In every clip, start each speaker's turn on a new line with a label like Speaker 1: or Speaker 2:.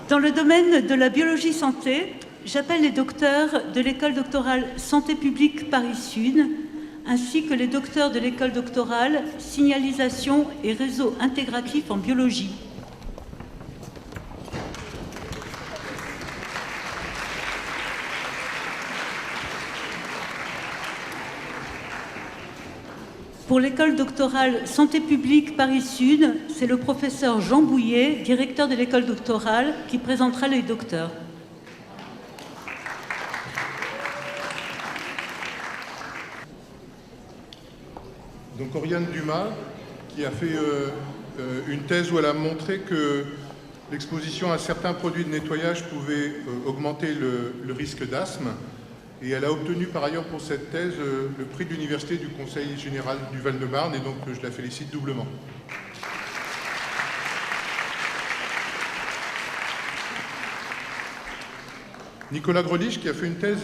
Speaker 1: Dans le domaine de la biologie santé, j'appelle les docteurs de l'école doctorale Santé publique Paris-Sud, ainsi que les docteurs de l'école doctorale Signalisation et réseau intégratif en biologie. Pour l'école doctorale Santé publique Paris-Sud, c'est le professeur Jean Bouillet, directeur de l'école doctorale, qui présentera les docteurs.
Speaker 2: Donc Oriane Dumas, qui a fait une thèse où elle a montré que l'exposition à certains produits de nettoyage pouvait augmenter le risque d'asthme. Et elle a obtenu par ailleurs pour cette thèse le prix de l'Université du Conseil général du Val-de-Marne, et donc je la félicite doublement. Nicolas Grelich, qui a fait une thèse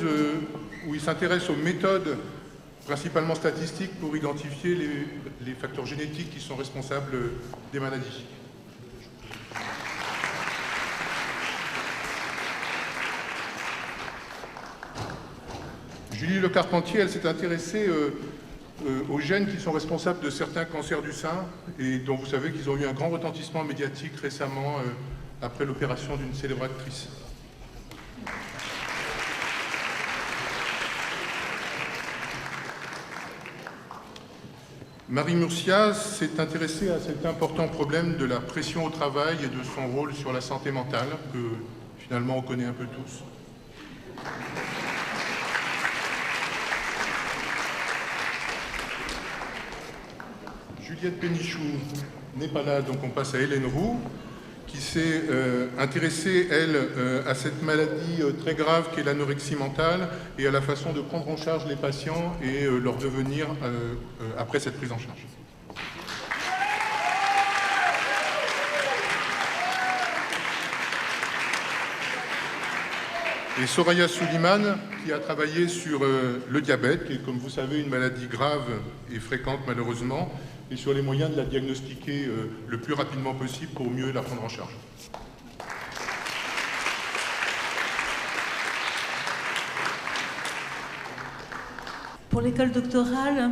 Speaker 2: où il s'intéresse aux méthodes principalement statistiques pour identifier les facteurs génétiques qui sont responsables des maladies. Julie Le Carpentier, elle s'est intéressée aux gènes qui sont responsables de certains cancers du sein et dont vous savez qu'ils ont eu un grand retentissement médiatique récemment après l'opération d'une célèbre actrice. Marie Murcia s'est intéressée à cet important problème de la pression au travail et de son rôle sur la santé mentale, que finalement on connaît un peu tous. Juliette Pénichou n'est pas là, donc on passe à Hélène Roux, qui s'est intéressée, elle, à cette maladie très grave qu'est l'anorexie mentale et à la façon de prendre en charge les patients et leur devenir après cette prise en charge. Et Soraya Souliman, qui a travaillé sur le diabète, qui est, comme vous savez, une maladie grave et fréquente malheureusement, et sur les moyens de la diagnostiquer le plus rapidement possible pour mieux la prendre en charge.
Speaker 1: Pour l'école doctorale,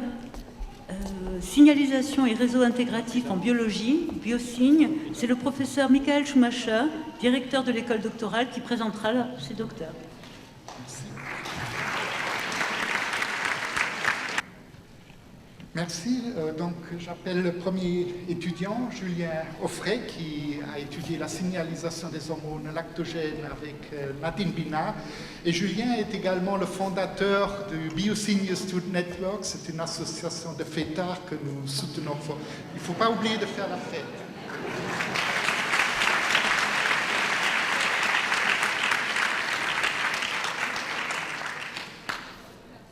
Speaker 1: signalisation et réseau intégratif en biologie, Biosigne, c'est le professeur Michael Schumacher, directeur de l'école doctorale, qui présentera ses docteurs.
Speaker 3: Merci. Donc, j'appelle le premier étudiant, Julien Offray, qui a étudié la signalisation des hormones lactogènes avec Nadine Bina. Et Julien est également le fondateur du Biosigne Student Network. C'est une association de fêtards que nous soutenons. Il ne faut pas oublier de faire la fête.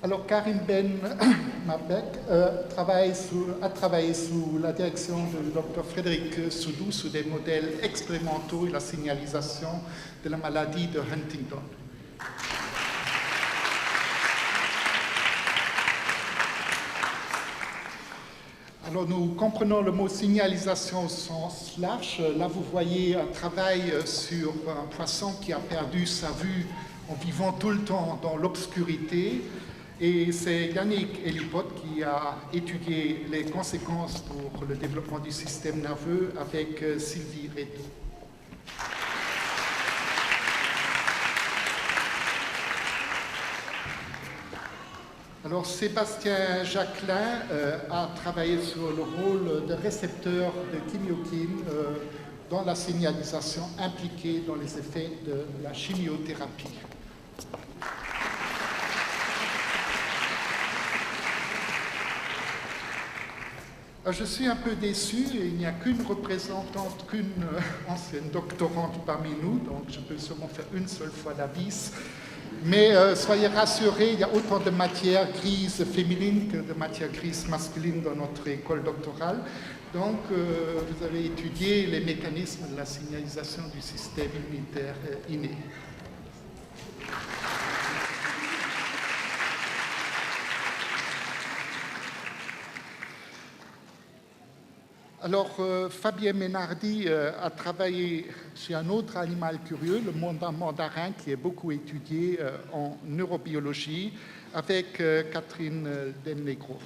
Speaker 3: Alors, Karim Ben Mabek a travaillé sous la direction du Dr Frédéric Soudou sur des modèles expérimentaux et la signalisation de la maladie de Huntington. Alors, nous comprenons le mot signalisation au sens large. Là, vous voyez un travail sur un poisson qui a perdu sa vue en vivant tout le temps dans l'obscurité. Et c'est Yannick Elipot qui a étudié les conséquences pour le développement du système nerveux avec Sylvie Reto. Alors Sébastien Jacquelin a travaillé sur le rôle de récepteur de chimiokines dans la signalisation impliquée dans les effets de la chimiothérapie. Je suis un peu déçu, il n'y a qu'une représentante, qu'une ancienne doctorante parmi nous, donc je peux sûrement faire une seule fois la bis. Mais soyez rassurés, il y a autant de matières grises féminines que de matières grises masculines dans notre école doctorale. Donc vous avez étudié les mécanismes de la signalisation du système immunitaire inné. Alors, Fabien Ménardi a travaillé sur un autre animal curieux, le mandarin, qui est beaucoup étudié en neurobiologie, avec Catherine Delnegro.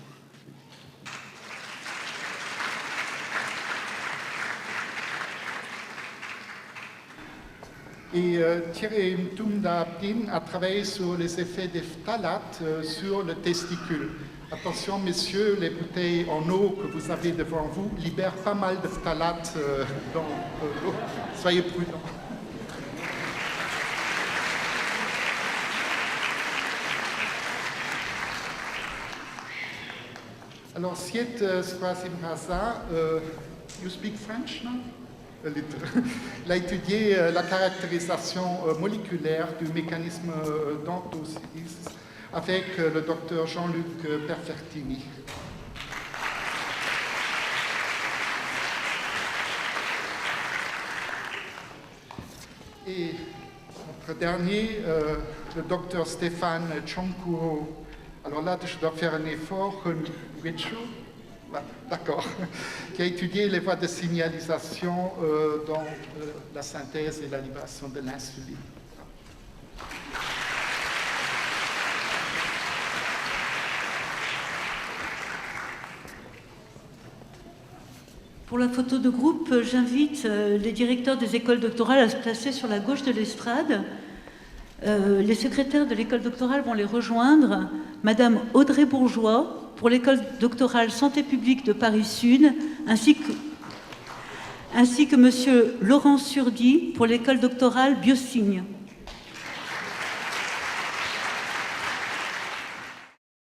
Speaker 3: Et Thierry Mtumda Abdin a travaillé sur les effets des phtalates sur le testicule. Attention, messieurs, les bouteilles en eau que vous avez devant vous libèrent pas mal de phtalates dans l'eau. Soyez prudents. Alors, Siet Swasimraza, you speak French now? Il a étudié la caractérisation moléculaire du mécanisme d'endocytose avec le docteur Jean-Luc Perfertini. Et notre dernier, le docteur Stéphane Chonkuro. Alors là, je dois faire un effort. D'accord. Qui a étudié les voies de signalisation dans la synthèse et la libération de l'insuline.
Speaker 1: Pour la photo de groupe, j'invite les directeurs des écoles doctorales à se placer sur la gauche de l'estrade. Les secrétaires de l'école doctorale vont les rejoindre. Madame Audrey Bourgeois, pour l'école doctorale Santé publique de Paris-Sud, ainsi que Monsieur Laurent Surdy, pour l'école doctorale Biosigne.